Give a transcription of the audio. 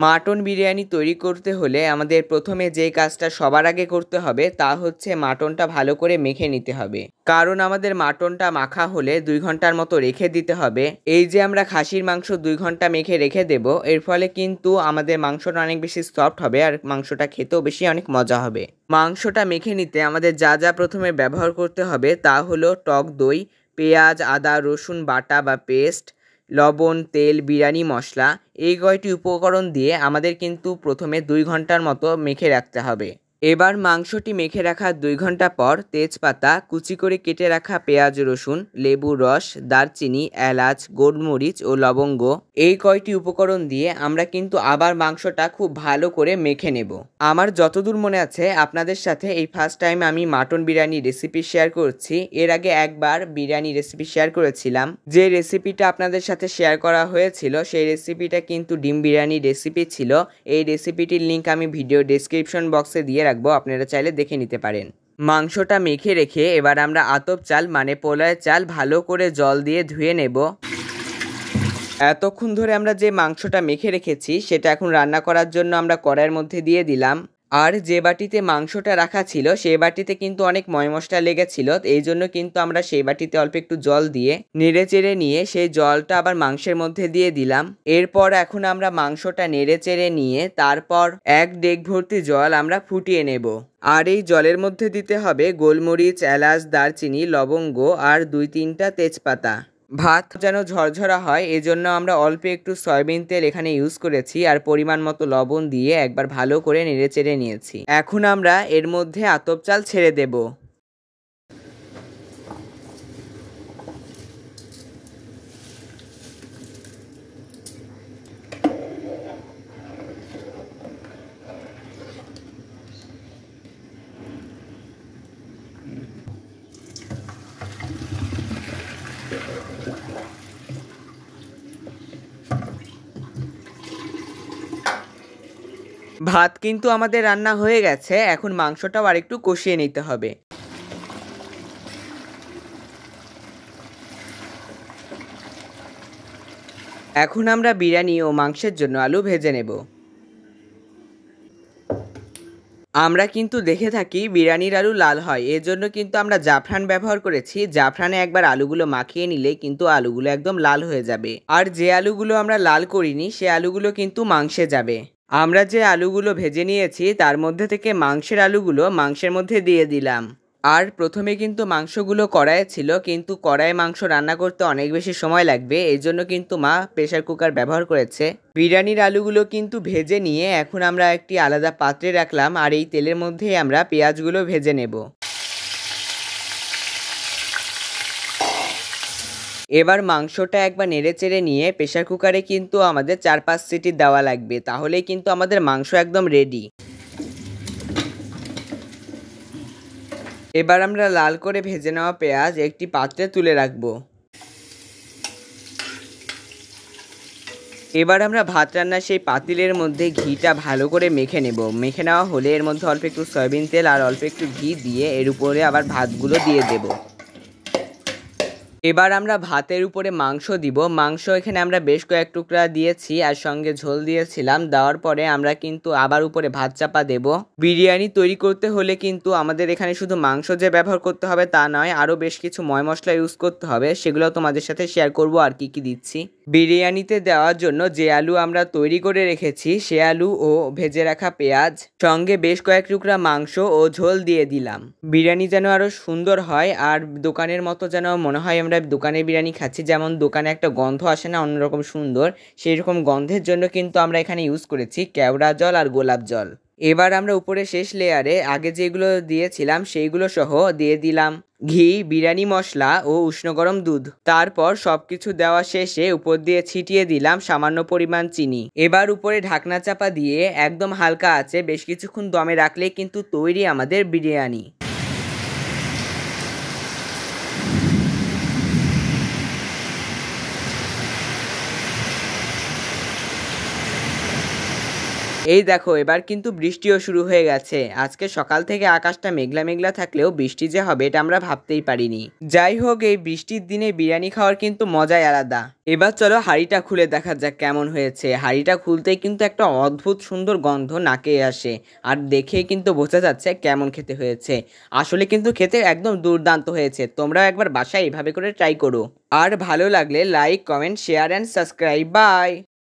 Mutton biryani তৈরি করতে হলে আমাদের প্রথমে যে কাজটা সবার আগে করতে হবে তা হচ্ছে মাটনটা ভালো করে মেখে নিতে হবে। কারণ আমাদের মাটনটা মাখা হলে 2 ঘন্টার মতো রেখে দিতে হবে। এই যে আমরা খাসির মাংস 2 ঘন্টা মেখে রেখে দেব, এর ফলে কিন্তু আমাদের মাংসটা অনেক বেশি সফট হবে আর মাংসটা খেতেও বেশি অনেক মজা হবে। মাংসটা মেখে নিতে আমাদের যা যা প্রথমে ব্যবহার করতে হবে তা হলো টক দই, পেঁয়াজ, আদা, রসুন বাটা বা পেস্ট, লবণ, তেল, বিরিয়ানি মশলা। এই কয়টি উপকরণ দিয়ে আমাদের কিন্তু প্রথমে 2 ঘন্টার মতো মেখে রাখতে হবে। এবার মাংসটি মেখে রাখার 2 ঘন্টা পর তেজপাতা, কুচি করে কেটে রাখা পেঁয়াজ, রসুন, লেবুর রস, দারচিনি, এলাচ, গোলমরিচ ও লবঙ্গ এই কয়টি উপকরণ দিয়ে আমরা কিন্তু আবার মাংসটা খুব ভালো করে মেখে নেব। আমার যতদূর মনে আছে আপনাদের সাথে এই ফার্স্ট টাইম আমি মাটন বিরিয়ানি রেসিপি শেয়ার করছি। এর আগে একবার বিরিয়ানি রেসিপি শেয়ার করেছিলাম। যে রেসিপিটা আপনাদের সাথে শেয়ার করা হয়েছিল সেই রেসিপিটা কিন্তু ডিম বিরিয়ানি রেসিপি ছিল। এই রেসিপিটির লিঙ্ক আমি ভিডিও ডেসক্রিপশন বক্সে দিয়ে রাখবো, আপনারা চাইলে দেখে নিতে পারেন। মাংসটা মেখে রেখে এবার আমরা আতপ চাল মানে পোলাওয়ের চাল ভালো করে জল দিয়ে ধুয়ে নেব। এতক্ষণ ধরে আমরা যে মাংসটা মেখে রেখেছি সেটা এখন রান্না করার জন্য আমরা কড়াইয়ের মধ্যে দিয়ে দিলাম। আর যে বাটিতে মাংসটা রাখা ছিল সেই বাটিতে কিন্তু অনেক ময় মশলা লেগেছিল, এই জন্য কিন্তু আমরা সেই বাটিতে অল্প একটু জল দিয়ে নেড়ে চেড়ে নিয়ে সেই জলটা আবার মাংসের মধ্যে দিয়ে দিলাম। এরপর এখন আমরা মাংসটা নেড়ে চেড়ে নিয়ে তারপর 1 ডেক ভর্তি জল আমরা ফুটিয়ে নেব। আর এই জলের মধ্যে দিতে হবে গোলমরিচ, এলাচ, দারচিনি, লবঙ্গ আর 2-3টা তেজপাতা। ভাত যেন ঝরঝরা হয় এজন্য আমরা অল্প একটু সয়াবিন তেল এখানে ইউজ করেছি আর পরিমাণ মতো লবণ দিয়ে একবার ভালো করে নেড়েচেড়ে নিয়েছি। এখন আমরা এর মধ্যে আতপ চাল ছেড়ে দেব। ভাত কিন্তু আমাদের রান্না হয়ে গেছে, এখন মাংসটাও আরেকটু কষিয়ে নিতে হবে। এখন আমরা বিরিয়ানি ও মাংসের জন্য আলু ভেজে নেব। আমরা কিন্তু দেখে থাকি বিরিয়ানির আলু লাল হয়, এজন্য কিন্তু আমরা জাফরান ব্যবহার করেছি। জাফরানে একবার আলুগুলো মাখিয়ে নিলে কিন্তু আলুগুলো একদম লাল হয়ে যাবে। আর যে আলুগুলো আমরা লাল করিনি সে আলুগুলো কিন্তু মাংসে যাবে। আমরা যে আলুগুলো ভেজে নিয়েছি তার মধ্যে থেকে মাংসের আলুগুলো মাংসের মধ্যে দিয়ে দিলাম। আর প্রথমে কিন্তু মাংসগুলো কড়াইয়ে ছিল, কিন্তু কড়াইয়ে মাংস রান্না করতে অনেক বেশি সময় লাগবে, এই জন্য কিন্তু মা প্রেসার কুকার ব্যবহার করেছে। বিরিয়ানির আলুগুলো কিন্তু ভেজে নিয়ে এখন আমরা একটি আলাদা পাত্রে রাখলাম আর এই তেলের মধ্যেই আমরা পেঁয়াজগুলো ভেজে নেব। এবার মাংসটা একবার নেড়েচেড়ে নিয়ে প্রেসার কুকারে কিন্তু আমাদের 4-5 সিটি দেওয়া লাগবে, তাহলেই কিন্তু আমাদের মাংস একদম রেডি। এবার আমরা লাল করে ভেজে নেওয়া পেঁয়াজ একটি পাত্রে তুলে রাখব। এবার আমরা ভাত রান্নার সেই পাতিলের মধ্যে ঘিটা ভালো করে মেখে নেব। মেখে নেওয়া হলে এর মধ্যে অল্প একটু সয়াবিন তেল আর অল্প একটু ঘি দিয়ে এর উপরে আবার ভাতগুলো দিয়ে দেব। এবার আমরা ভাতের উপরে মাংস দিব। মাংস এখানে আমরা বেশ কয়েক টুকরা দিয়েছি আর সঙ্গে ঝোল দিয়েছিলাম। দেওয়ার পরে আমরা কিন্তু আবার উপরে ভাত চাপা দেব। বিরিয়ানি তৈরি করতে হলে কিন্তু আমাদের এখানে শুধু মাংস যে ব্যবহার করতে হবে তা নয়, আরও বেশ কিছু ময় মশলা ইউজ করতে হবে, সেগুলো তোমাদের সাথে শেয়ার করব আর কি কি দিচ্ছি। বিরিয়ানিতে দেওয়ার জন্য যে আলু আমরা তৈরি করে রেখেছি সে আলু ও ভেজে রাখা পেঁয়াজ সঙ্গে বেশ কয়েক টুকরা মাংস ও ঝোল দিয়ে দিলাম। বিরিয়ানি যেন আরও সুন্দর হয় আর দোকানের মতো যেন মনে হয় আমরা দোকানের বিরিয়ানি খাচ্ছি, যেমন দোকানে একটা গন্ধ আসে না অন্যরকম সুন্দর, সেই রকম গন্ধের জন্য কিন্তু আমরা এখানে ইউজ করেছি কেওড়া জল আর গোলাপ জল। এবার আমরা উপরে শেষ লেয়ারে আগে যেগুলো দিয়েছিলাম সেইগুলো সহ দিয়ে দিলাম ঘি, বিরিয়ানি মশলা ও উষ্ণ গরম দুধ। তারপর সবকিছু দেওয়া শেষে উপর দিয়ে ছিটিয়ে দিলাম সামান্য পরিমাণ চিনি। এবার উপরে ঢাকনা চাপা দিয়ে একদম হালকা আঁচে বেশ কিছুক্ষণ দমে রাখলেই কিন্তু তৈরি আমাদের বিরিয়ানি। এই দেখো এবার কিন্তু বৃষ্টিও শুরু হয়ে গেছে। আজকে সকাল থেকে আকাশটা মেঘলা মেঘলা থাকলেও বৃষ্টি যে হবে এটা আমরা ভাবতেই পারিনি। যাই হোক, এই বৃষ্টির দিনে বিরিয়ানি খাওয়ার কিন্তু মজাই আলাদা। এবার চলো হাঁড়িটা খুলে দেখা যাক কেমন হয়েছে। হাঁড়িটা খুলতেই কিন্তু একটা অদ্ভুত সুন্দর গন্ধ নাকে আসে, আর দেখেই কিন্তু বোঝা যাচ্ছে কেমন খেতে হয়েছে। আসলে কিন্তু খেতে একদম দুর্দান্ত হয়েছে। তোমরাও একবার বাসায় এইভাবে করে ট্রাই করো। আর ভালো লাগলে like, comment, share and subscribe. By.